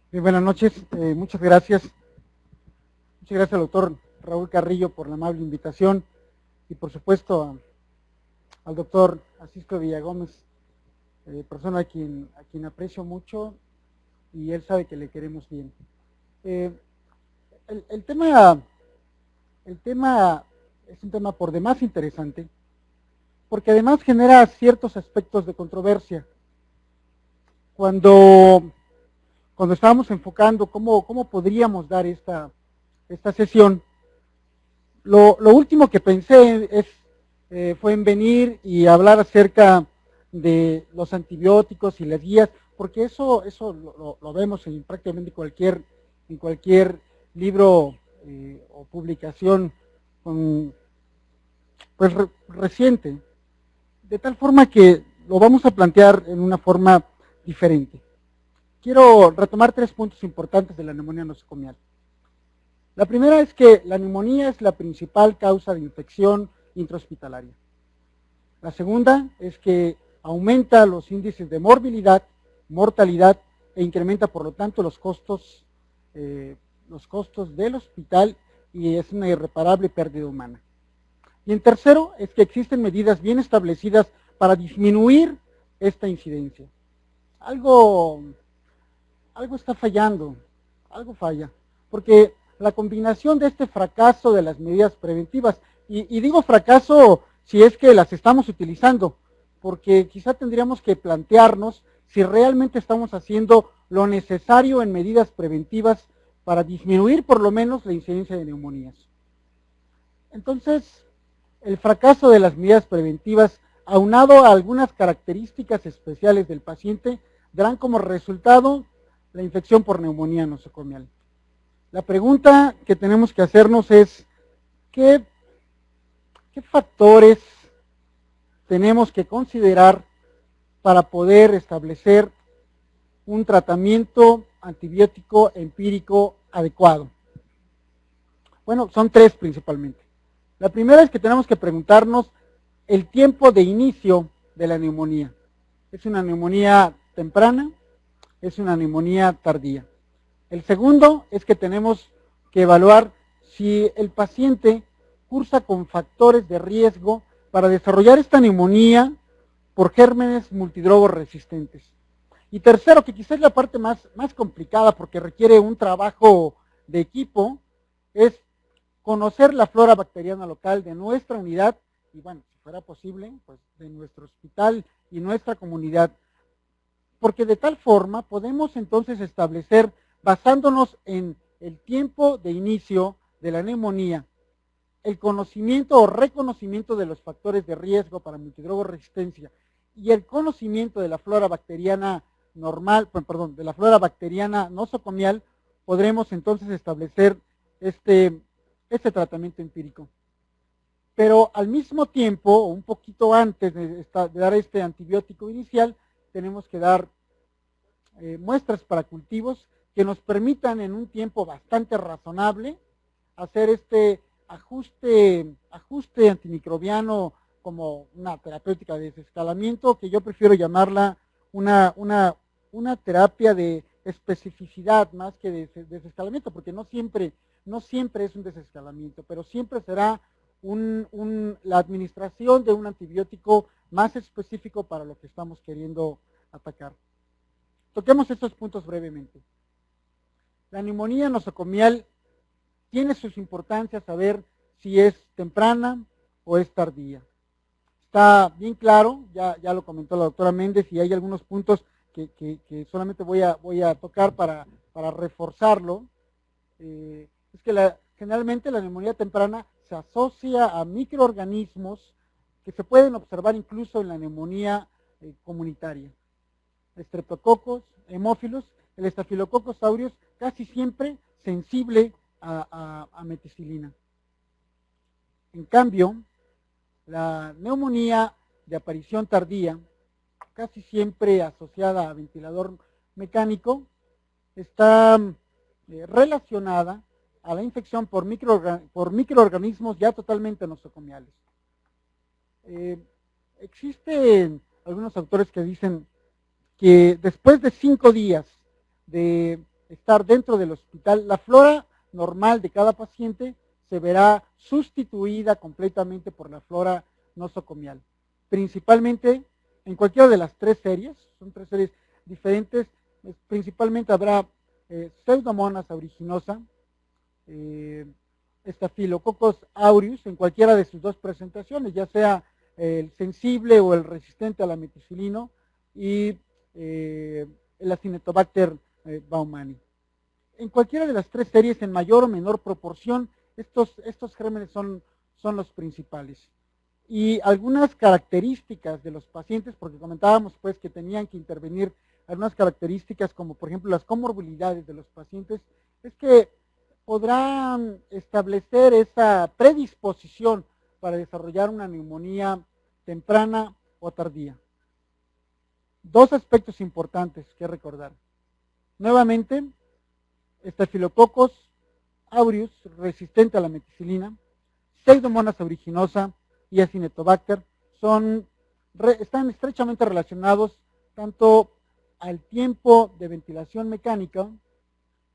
Buenas noches, muchas gracias. Muchas gracias al doctor Raúl Carrillo por la amable invitación y por supuesto al doctor Asisco Villagómez, persona a quien aprecio mucho y él sabe que le queremos bien. Eh, el tema es un tema por demás interesante porque además genera ciertos aspectos de controversia. Cuando, cuando estábamos enfocando cómo podríamos dar esta sesión, lo último que pensé fue en venir y hablar acerca de los antibióticos y las guías, porque eso lo vemos prácticamente en cualquier libro o publicación con, pues, reciente, de tal forma que lo vamos a plantear en una forma diferente. Quiero retomar 3 puntos importantes de la neumonía nosocomial. La primera es que la neumonía es la principal causa de infección intrahospitalaria. La segunda es que aumenta los índices de morbilidad, mortalidad e incrementa por lo tanto los costos del hospital y es una irreparable pérdida humana. Y en tercero es que existen medidas bien establecidas para disminuir esta incidencia. Algo está fallando, algo falla, porque la combinación de este fracaso de las medidas preventivas, y digo fracaso si es que las estamos utilizando, porque quizá tendríamos que plantearnos si realmente estamos haciendo lo necesario en medidas preventivas para disminuir por lo menos la incidencia de neumonías. Entonces, el fracaso de las medidas preventivas, aunado a algunas características especiales del paciente, darán como resultado la infección por neumonía nosocomial. La pregunta que tenemos que hacernos es, ¿qué factores tenemos que considerar para poder establecer un tratamiento antibiótico empírico adecuado? Bueno, son 3 principalmente. La primera es que tenemos que preguntarnos el tiempo de inicio de la neumonía. ¿Es una neumonía temprana? ¿Es una neumonía tardía? El segundo es que tenemos que evaluar si el paciente cursa con factores de riesgo para desarrollar esta neumonía por gérmenes multidrogos resistentes. Y tercero, que quizás es la parte más complicada porque requiere un trabajo de equipo, es conocer la flora bacteriana local de nuestra unidad y, bueno, si fuera posible, pues de nuestro hospital y nuestra comunidad, porque de tal forma podemos entonces establecer, basándonos en el tiempo de inicio de la neumonía, el conocimiento o reconocimiento de los factores de riesgo para multidrogoresistencia y el conocimiento de la flora bacteriana normal, perdón, de la flora bacteriana nosocomial, podremos entonces establecer este tratamiento empírico. Pero al mismo tiempo, un poquito antes de dar este antibiótico inicial, tenemos que dar muestras para cultivos que nos permitan en un tiempo bastante razonable hacer este ajuste antimicrobiano como una terapéutica de desescalamiento, que yo prefiero llamarla una terapia de especificidad más que de desescalamiento, porque no siempre es un desescalamiento, pero siempre será la administración de un antibiótico más específico para lo que estamos queriendo atacar. Toquemos estos puntos brevemente. La neumonía nosocomial tiene sus importancias saber si es temprana o es tardía. Está bien claro, ya lo comentó la doctora Méndez, y hay algunos puntos que solamente voy a tocar para reforzarlo. Es que generalmente la neumonía temprana se asocia a microorganismos que se pueden observar incluso en la neumonía comunitaria. Estreptococos, hemófilos, el estafilococcus aureus casi siempre sensible a meticilina. En cambio, la neumonía de aparición tardía, casi siempre asociada a ventilador mecánico, está relacionada a la infección por microorganismos ya totalmente nosocomiales. Existen algunos autores que dicen que después de 5 días de estar dentro del hospital, la flora normal de cada paciente se verá sustituida completamente por la flora nosocomial. Principalmente en cualquiera de las tres series, son tres series diferentes, principalmente habrá Pseudomonas aeruginosa, Staphylococcus aureus en cualquiera de sus dos presentaciones, ya sea el sensible o el resistente a la meticilino, y el Acinetobacter baumannii. En cualquiera de las tres series, en mayor o menor proporción, estos gérmenes son los principales. Y algunas características de los pacientes, porque comentábamos pues que tenían que intervenir algunas características como por ejemplo las comorbilidades de los pacientes, es que podrán establecer esa predisposición para desarrollar una neumonía temprana o tardía. Dos aspectos importantes que recordar. Nuevamente, Staphylococcus aureus resistente a la meticilina, Pseudomonas aeruginosa y Acinetobacter están estrechamente relacionados tanto al tiempo de ventilación mecánica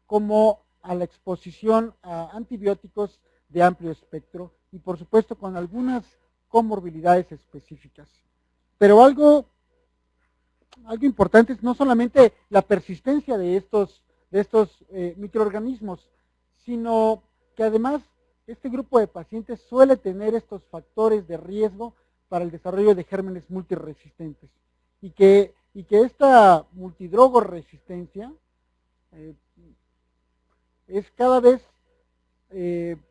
como a la exposición a antibióticos de amplio espectro y por supuesto con algunas comorbilidades específicas. Pero algo importante es no solamente la persistencia de estos microorganismos, sino que además este grupo de pacientes suele tener estos factores de riesgo para el desarrollo de gérmenes multiresistentes y que esta multidrogoresistencia es cada vez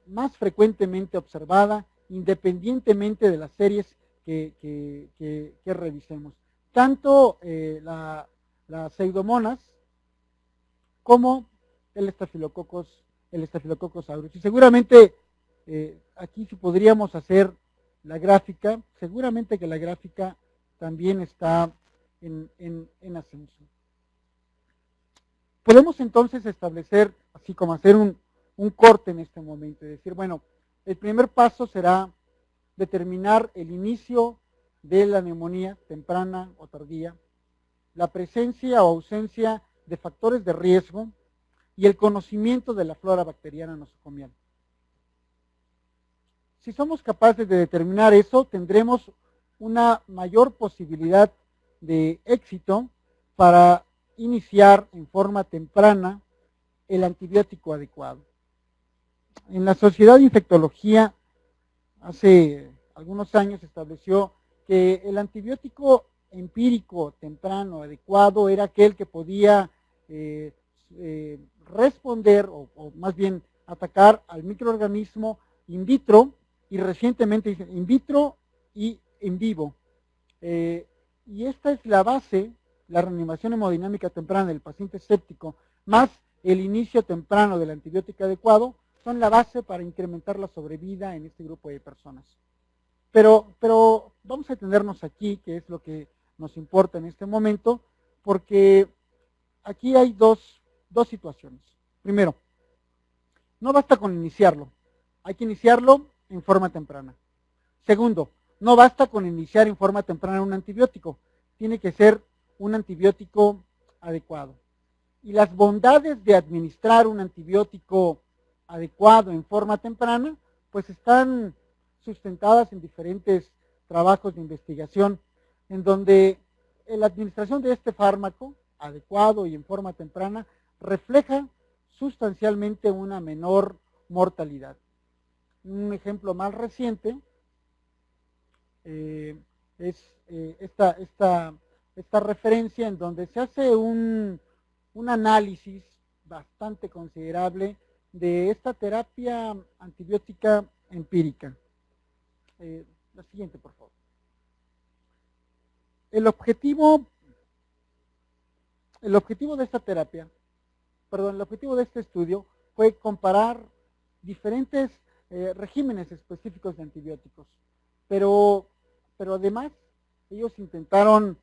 más frecuentemente observada independientemente de las series que revisemos. Tanto la Pseudomonas como el Staphylococcus aureus. Y seguramente aquí sí podríamos hacer la gráfica, seguramente que la gráfica también está en ascenso. Podemos entonces establecer, así como hacer un corte en este momento, y decir, bueno, el primer paso será determinar el inicio de la neumonía temprana o tardía, la presencia o ausencia de factores de riesgo y el conocimiento de la flora bacteriana nosocomial. Si somos capaces de determinar eso, tendremos una mayor posibilidad de éxito para iniciar en forma temprana el antibiótico adecuado. En la Sociedad de Infectología hace algunos años estableció que el antibiótico empírico temprano adecuado era aquel que podía responder o más bien atacar al microorganismo in vitro y recientemente in vitro y en vivo. Y esta es la base, la reanimación hemodinámica temprana del paciente séptico, más el inicio temprano del antibiótico adecuado, son la base para incrementar la sobrevida en este grupo de personas. Pero vamos a atendernos aquí, que es lo que nos importa en este momento, porque aquí hay dos situaciones. Primero, no basta con iniciarlo, hay que iniciarlo en forma temprana. Segundo, no basta con iniciar en forma temprana un antibiótico, tiene que ser un antibiótico adecuado. Y las bondades de administrar un antibiótico adecuado en forma temprana, pues están sustentadas en diferentes trabajos de investigación, en donde la administración de este fármaco adecuado y en forma temprana refleja sustancialmente una menor mortalidad. Un ejemplo más reciente es esta referencia en donde se hace un análisis bastante considerable de esta terapia antibiótica empírica. La siguiente, por favor. El objetivo de esta terapia, el objetivo de este estudio fue comparar diferentes regímenes específicos de antibióticos, pero además ellos intentaron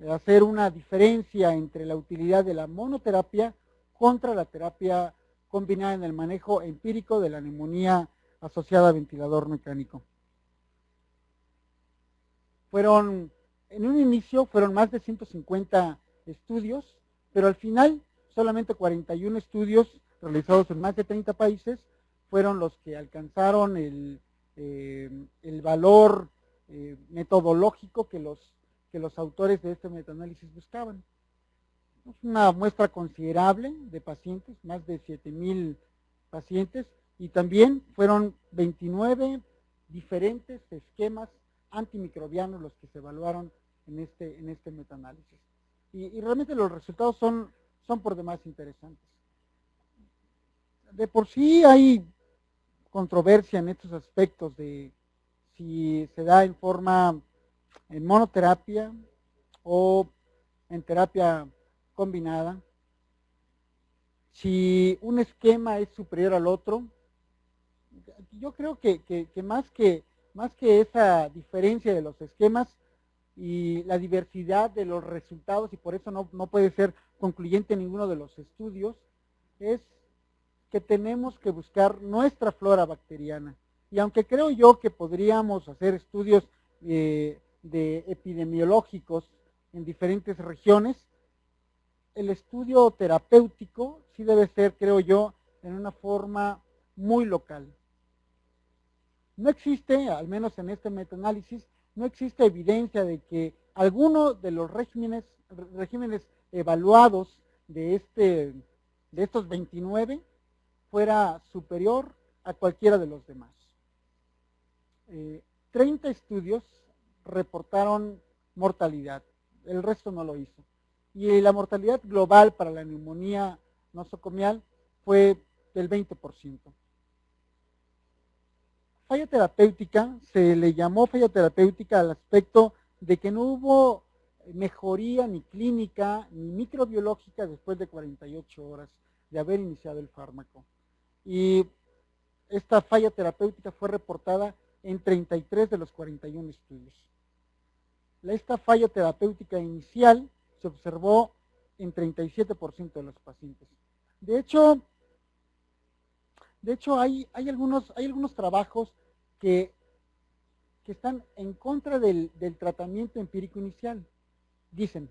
hacer una diferencia entre la utilidad de la monoterapia contra la terapia combinada en el manejo empírico de la neumonía asociada a ventilador mecánico. En un inicio fueron más de 150 estudios, pero al final solamente 41 estudios realizados en más de 30 países fueron los que alcanzaron el valor metodológico que los autores de este metaanálisis buscaban. Es una muestra considerable de pacientes, más de 7,000 pacientes, y también fueron 29 diferentes esquemas antimicrobianos los que se evaluaron en este metaanálisis. Y realmente los resultados son por demás interesantes. De por sí hay controversia en estos aspectos de si se da en monoterapia o en terapia combinada, si un esquema es superior al otro. Yo creo que más que esa diferencia de los esquemas y la diversidad de los resultados, y por eso no puede ser concluyente ninguno de los estudios, es que tenemos que buscar nuestra flora bacteriana. Y aunque creo yo que podríamos hacer estudios de epidemiológicos en diferentes regiones, el estudio terapéutico sí debe ser, creo yo, en una forma muy local. No existe, al menos en este metaanálisis, no existe evidencia de que alguno de los regímenes evaluados de estos 29 fuera superior a cualquiera de los demás. 30 estudios reportaron mortalidad, el resto no lo hizo. Y la mortalidad global para la neumonía nosocomial fue del 20%. Falla terapéutica, se le llamó falla terapéutica al aspecto de que no hubo mejoría ni clínica ni microbiológica después de 48 horas de haber iniciado el fármaco. Y esta falla terapéutica fue reportada en 33 de los 41 estudios. Esta falla terapéutica inicial se observó en 37% de los pacientes. De hecho hay algunos trabajos que están en contra del tratamiento empírico inicial. Dicen,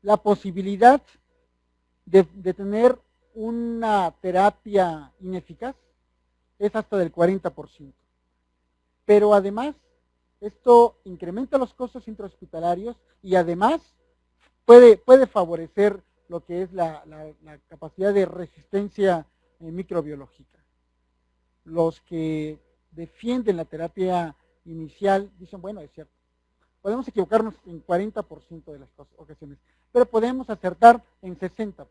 la posibilidad de tener una terapia ineficaz es hasta del 40%. Pero además, esto incrementa los costos intrahospitalarios y además puede favorecer lo que es la capacidad de resistencia microbiológica. Los que defienden la terapia inicial dicen, bueno, es cierto, podemos equivocarnos en 40% de las ocasiones, pero podemos acertar en 60%.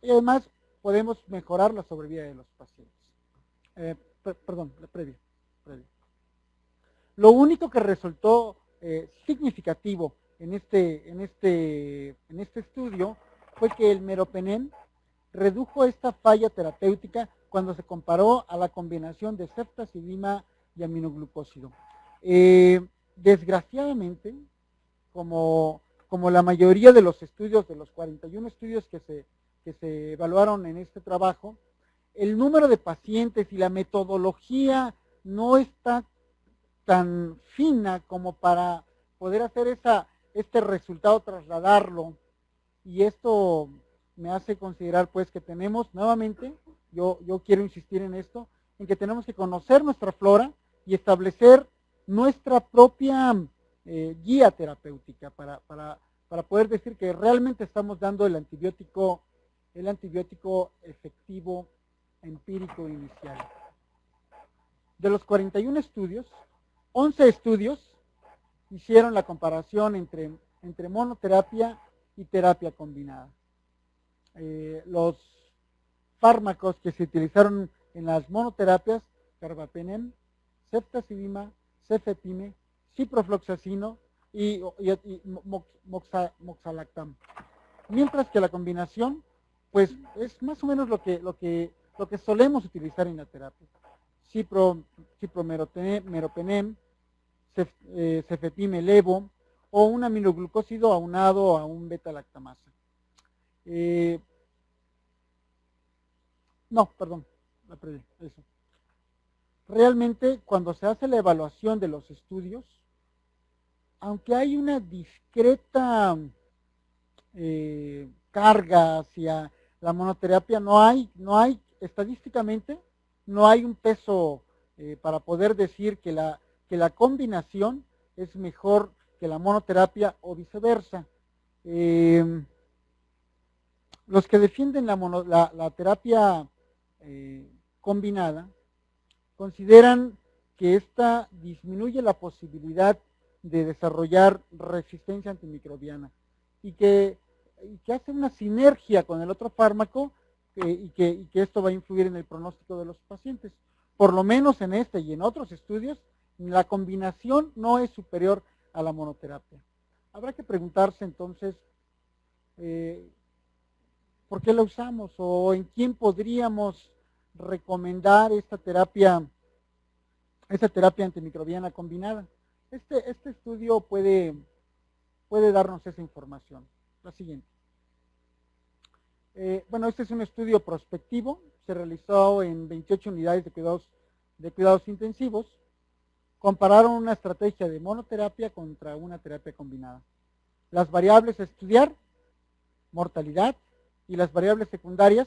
Y además podemos mejorar la sobrevida de los pacientes. La previa. Lo único que resultó significativo en este estudio fue que el meropenem redujo esta falla terapéutica cuando se comparó a la combinación de ceftazidima y aminoglucósido. Desgraciadamente, como la mayoría de los estudios, de los 41 estudios que se evaluaron en este trabajo, el número de pacientes y la metodología no está tan fina como para poder hacer este resultado, trasladarlo, y esto me hace considerar pues que tenemos nuevamente, yo quiero insistir en esto, en que tenemos que conocer nuestra flora y establecer nuestra propia guía terapéutica para poder decir que realmente estamos dando el antibiótico efectivo empírico inicial. De los 41 estudios, 11 estudios hicieron la comparación entre monoterapia y terapia combinada. Los fármacos que se utilizaron en las monoterapias, carbapenem, ceftazidima, cefepime, ciprofloxacino y moxalactam. Mientras que la combinación, pues es más o menos lo que solemos utilizar en la terapia. Cipromeropenem, cefepime levo o un aminoglucósido aunado a un beta-lactamasa. Eso. Realmente, cuando se hace la evaluación de los estudios, aunque hay una discreta carga hacia la monoterapia, no hay estadísticamente, no hay un peso para poder decir que la combinación es mejor que la monoterapia o viceversa. Los que defienden la terapia combinada consideran que esta disminuye la posibilidad de desarrollar resistencia antimicrobiana y que hace una sinergia con el otro fármaco y que esto va a influir en el pronóstico de los pacientes. Por lo menos en este y en otros estudios, la combinación no es superior a la monoterapia. Habrá que preguntarse entonces, ¿por qué la usamos? ¿O en quién podríamos recomendar esta terapia antimicrobiana combinada? Este estudio puede darnos esa información. La siguiente. Bueno, este es un estudio prospectivo, se realizó en 28 unidades de cuidados intensivos. Compararon una estrategia de monoterapia contra una terapia combinada. Las variables a estudiar, mortalidad, y las variables secundarias,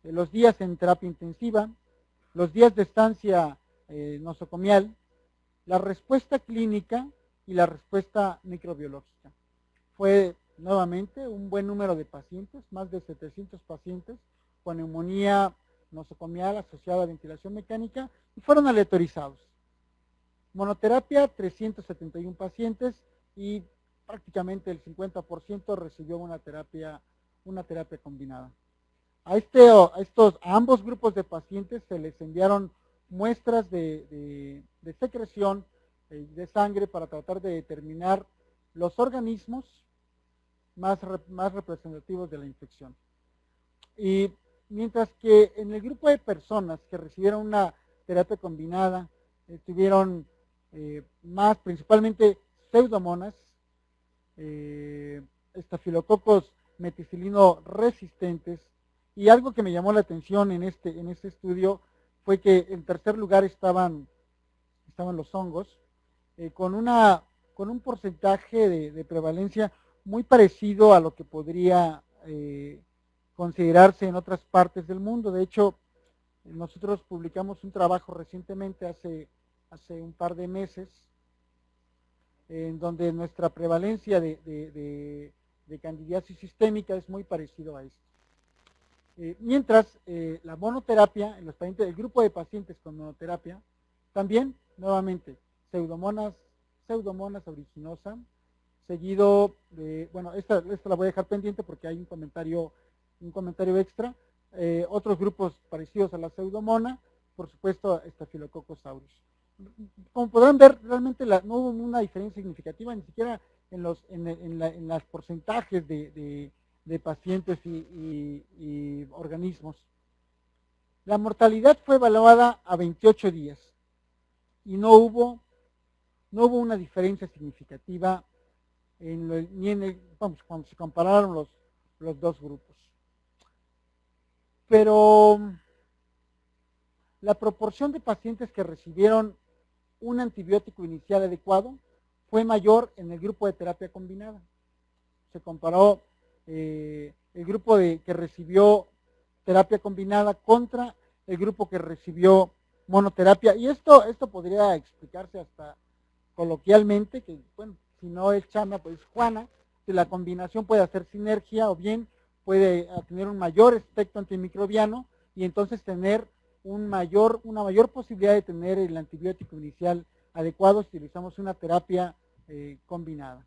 los días en terapia intensiva, los días de estancia nosocomial, la respuesta clínica y la respuesta microbiológica. Fue nuevamente un buen número de pacientes, más de 700 pacientes con neumonía nosocomial asociada a ventilación mecánica y fueron aleatorizados. Monoterapia, 371 pacientes y prácticamente el 50% recibió una terapia combinada. A ambos grupos de pacientes se les enviaron muestras de secreción de sangre para tratar de determinar los organismos más representativos de la infección. Y mientras que en el grupo de personas que recibieron una terapia combinada tuvieron más principalmente pseudomonas, estafilococos meticilino resistentes, y algo que me llamó la atención en este estudio fue que en tercer lugar estaban los hongos, con un porcentaje de prevalencia muy parecido a lo que podría considerarse en otras partes del mundo. De hecho, nosotros publicamos un trabajo recientemente, hace un par de meses, en donde nuestra prevalencia de candidiasis sistémica es muy parecido a esto. Mientras la monoterapia, el grupo de pacientes con monoterapia, también, nuevamente, pseudomonas aeruginosa, seguido de, bueno, esta la voy a dejar pendiente porque hay un comentario extra, otros grupos parecidos a la pseudomona, por supuesto, Staphylococcus aureus. Como podrán ver, realmente no hubo una diferencia significativa, ni siquiera en los porcentajes de pacientes y organismos. La mortalidad fue evaluada a 28 días y no hubo una diferencia significativa cuando se compararon los dos grupos. Pero la proporción de pacientes que recibieron un antibiótico inicial adecuado fue mayor en el grupo de terapia combinada. Se comparó el grupo que recibió terapia combinada contra el grupo que recibió monoterapia, y esto podría explicarse hasta coloquialmente, que bueno, si no es Chama, pues Juana, que la combinación puede hacer sinergia o bien puede tener un mayor efecto antimicrobiano y entonces tener una mayor posibilidad de tener el antibiótico inicial adecuado si utilizamos una terapia combinada.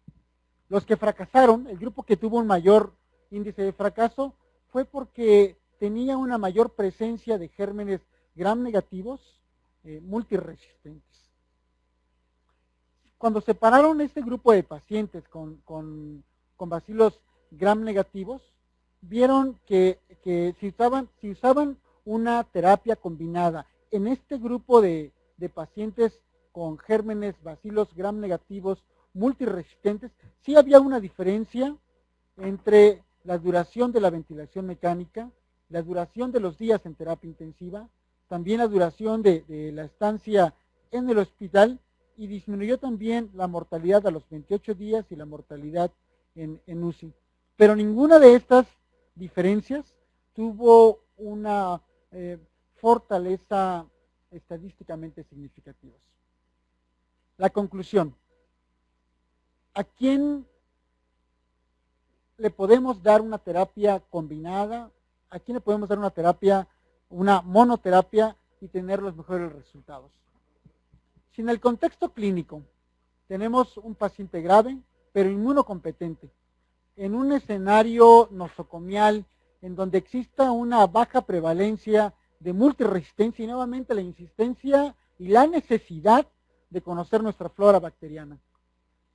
Los que fracasaron, el grupo que tuvo un mayor índice de fracaso, fue porque tenía una mayor presencia de gérmenes gram negativos multiresistentes. Cuando separaron este grupo de pacientes con bacilos gram negativos, vieron que si usaban una terapia combinada en este grupo de pacientes con gérmenes bacilos gram negativos multiresistentes, sí había una diferencia entre la duración de la ventilación mecánica, la duración de los días en terapia intensiva, también la duración de la estancia en el hospital, y disminuyó también la mortalidad a los 28 días y la mortalidad en UCI. pero ninguna de estas diferencias tuvo una fortaleza estadísticamente significativa. La conclusión: ¿a quién le podemos dar una terapia combinada? ¿A quién le podemos dar una terapia, una monoterapia y tener los mejores resultados? Si en el contexto clínico tenemos un paciente grave, pero inmunocompetente, en un escenario nosocomial en donde exista una baja prevalencia de multiresistencia, y nuevamente la insistencia y la necesidad de conocer nuestra flora bacteriana.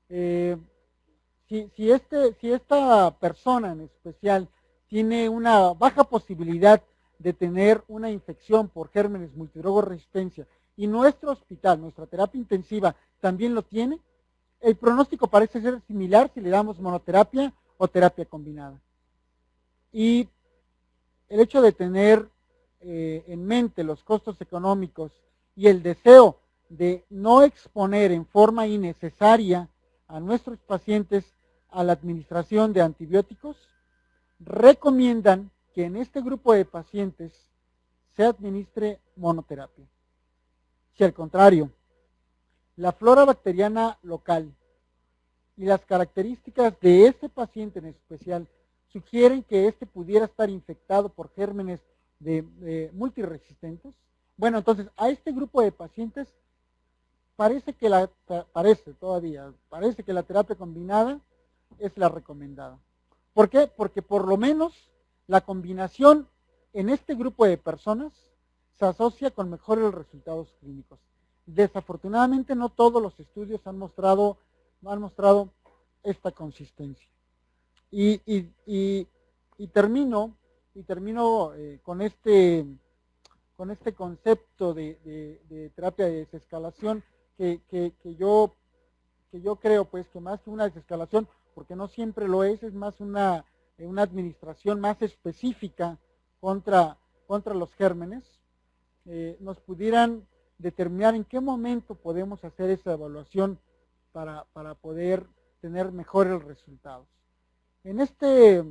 Si esta persona en especial tiene una baja posibilidad de tener una infección por gérmenes multidrogoresistencia y nuestro hospital, nuestra terapia intensiva también lo tiene, el pronóstico parece ser similar si le damos monoterapia o terapia combinada. Y el hecho de tener en mente los costos económicos y el deseo de no exponer en forma innecesaria a nuestros pacientes a la administración de antibióticos, recomiendan que en este grupo de pacientes se administre monoterapia. Si al contrario, la flora bacteriana local y las características de este paciente en especial sugieren que este pudiera estar infectado por gérmenes multiresistentes, bueno, entonces a este grupo de pacientes parece que la terapia combinada es la recomendada. ¿Por qué? Porque por lo menos la combinación en este grupo de personas se asocia con mejores resultados clínicos. Desafortunadamente no todos los estudios han mostrado esta consistencia. Y termino con este concepto de terapia de desescalación que yo creo pues que más que una desescalación, porque no siempre lo es más una administración más específica contra los gérmenes, nos pudieran determinar en qué momento podemos hacer esa evaluación para poder tener mejores resultados. En este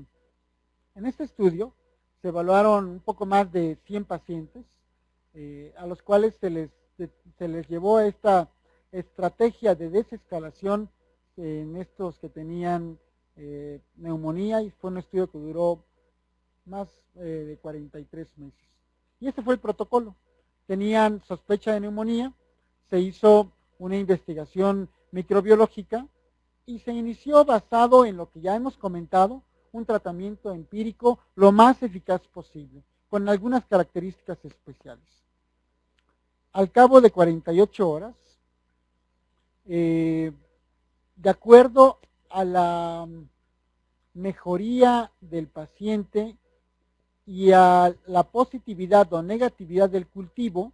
estudio se evaluaron un poco más de 100 pacientes, a los cuales se les llevó esta estrategia de desescalación en estos que tenían neumonía, y fue un estudio que duró más de 43 meses. Y ese fue el protocolo. Tenían sospecha de neumonía, se hizo una investigación microbiológica y se inició basado en lo que ya hemos comentado, un tratamiento empírico lo más eficaz posible, con algunas características especiales. Al cabo de 48 horas, de acuerdo a la mejoría del paciente y a la positividad o negatividad del cultivo,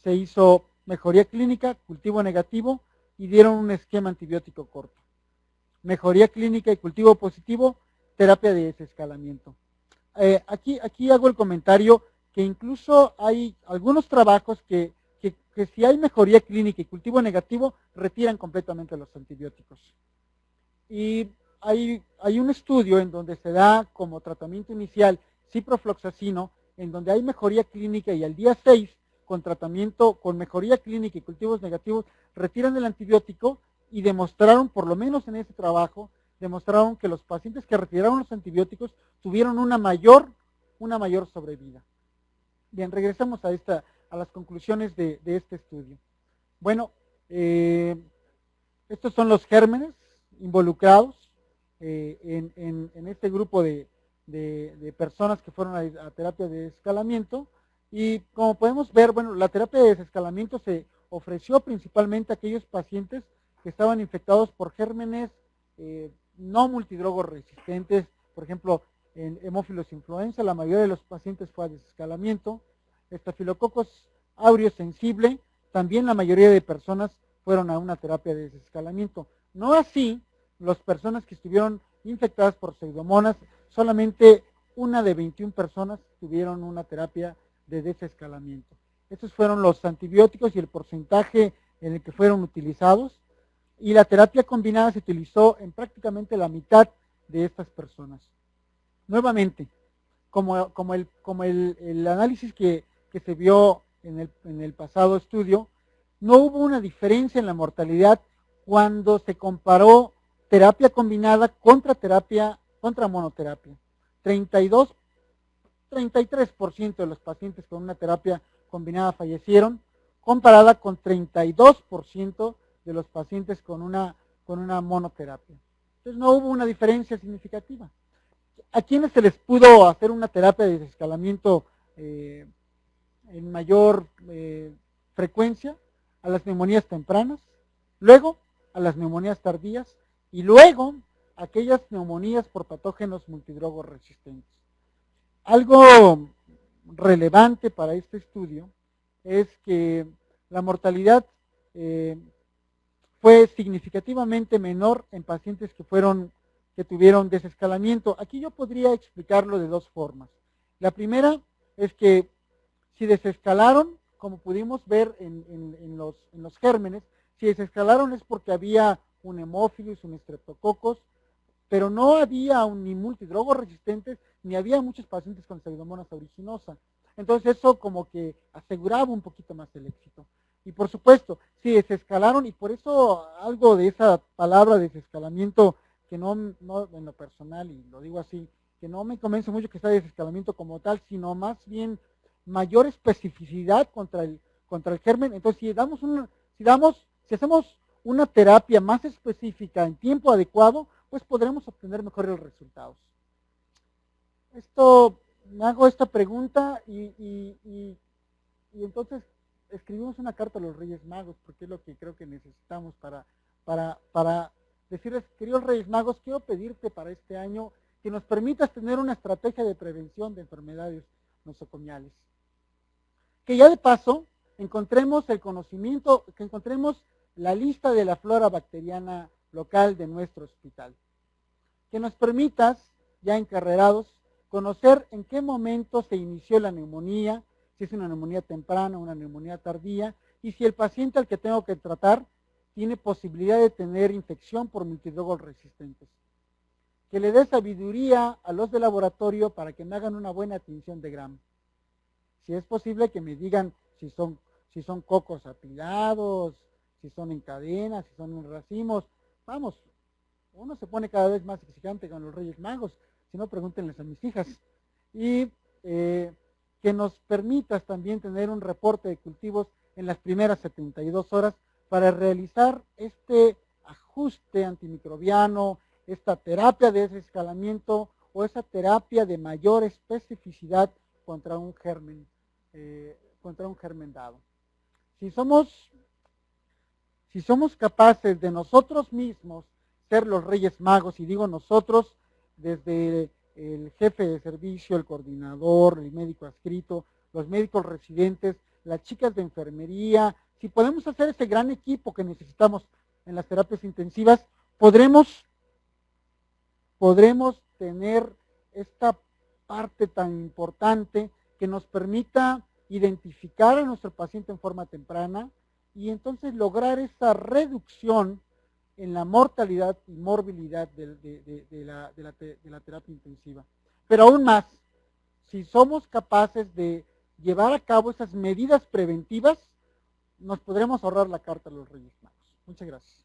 se hizo mejoría clínica, cultivo negativo, y dieron un esquema antibiótico corto. Mejoría clínica y cultivo positivo, terapia de desescalamiento. Aquí hago el comentario que incluso hay algunos trabajos que si hay mejoría clínica y cultivo negativo, retiran completamente los antibióticos. Y hay un estudio en donde se da como tratamiento inicial ciprofloxacino, en donde hay mejoría clínica y al día 6, con tratamiento, con mejoría clínica y cultivos negativos, retiran el antibiótico y demostraron, por lo menos en ese trabajo, demostraron que los pacientes que retiraron los antibióticos tuvieron una mayor sobrevida. Bien, regresamos a las conclusiones de este estudio. Bueno, estos son los gérmenes involucrados en este grupo de personas que fueron a terapia de desescalamiento. Y como podemos ver, bueno, la terapia de desescalamiento se ofreció principalmente a aquellos pacientes que estaban infectados por gérmenes no multidrogorresistentes. Por ejemplo, en hemófilos influenza, la mayoría de los pacientes fue a desescalamiento. Estafilococos aureus sensible, también la mayoría de personas fueron a una terapia de desescalamiento. No así las personas que estuvieron infectadas por pseudomonas, solamente una de 21 personas tuvieron una terapia de desescalamiento. Estos fueron los antibióticos y el porcentaje en el que fueron utilizados. Y la terapia combinada se utilizó en prácticamente la mitad de estas personas. Nuevamente, como el análisis que se vio en el pasado estudio, no hubo una diferencia en la mortalidad cuando se comparó terapia combinada contra monoterapia. 33% de los pacientes con una terapia combinada fallecieron, comparada con 32% de los pacientes con una monoterapia. Entonces no hubo una diferencia significativa. ¿A quiénes se les pudo hacer una terapia de desescalamiento en mayor frecuencia? A las neumonías tempranas, luego a las neumonías tardías y luego a aquellas neumonías por patógenos multidrogos resistentes. Algo relevante para este estudio es que la mortalidad fue significativamente menor en pacientes que tuvieron desescalamiento. Aquí yo podría explicarlo de dos formas. La primera es que si desescalaron, como pudimos ver en los gérmenes, si desescalaron es porque había un hemófilus, un estreptococos, pero no había ni multidrogos resistentes, ni había muchos pacientes con pseudomonas aeruginosa. Entonces eso como que aseguraba un poquito más el éxito. Y por supuesto, si desescalaron, y por eso algo de esa palabra desescalamiento, que no en lo personal, y lo digo así, que no me convence mucho que sea desescalamiento como tal, sino más bien mayor especificidad contra el germen. Entonces, si hacemos una terapia más específica en tiempo adecuado, pues podremos obtener mejores resultados. Me hago esta pregunta y entonces escribimos una carta a los Reyes Magos, porque es lo que creo que necesitamos para decirles, queridos Reyes Magos, quiero pedirte para este año que nos permitas tener una estrategia de prevención de enfermedades nosocomiales. Que ya de paso encontremos el conocimiento, que encontremos la lista de la flora bacteriana local de nuestro hospital. Que nos permitas, ya encarrerados, conocer en qué momento se inició la neumonía, si es una neumonía temprana, una neumonía tardía, y si el paciente al que tengo que tratar tiene posibilidad de tener infección por multidrogos resistentes. Que le dé sabiduría a los de laboratorio para que me hagan una buena atención de Gram. Si es posible que me digan si son cocos apilados, si son en cadenas, si son en racimos. Vamos, uno se pone cada vez más exigente con los Reyes Magos, si no pregúntenles a mis hijas. Y que nos permitas también tener un reporte de cultivos en las primeras 72 horas para realizar este ajuste antimicrobiano, esta terapia de desescalamiento o esa terapia de mayor especificidad contra un germen dado. Si somos capaces de nosotros mismos ser los Reyes Magos, y digo nosotros desde el jefe de servicio, el coordinador, el médico adscrito, los médicos residentes, las chicas de enfermería, si podemos hacer ese gran equipo que necesitamos en las terapias intensivas, podremos tener esta parte tan importante que nos permita identificar a nuestro paciente en forma temprana y entonces lograr esa reducción en la mortalidad y morbilidad de la terapia intensiva. Pero aún más, si somos capaces de llevar a cabo esas medidas preventivas, nos podremos ahorrar la carta a los Reyes Magos. Muchas gracias.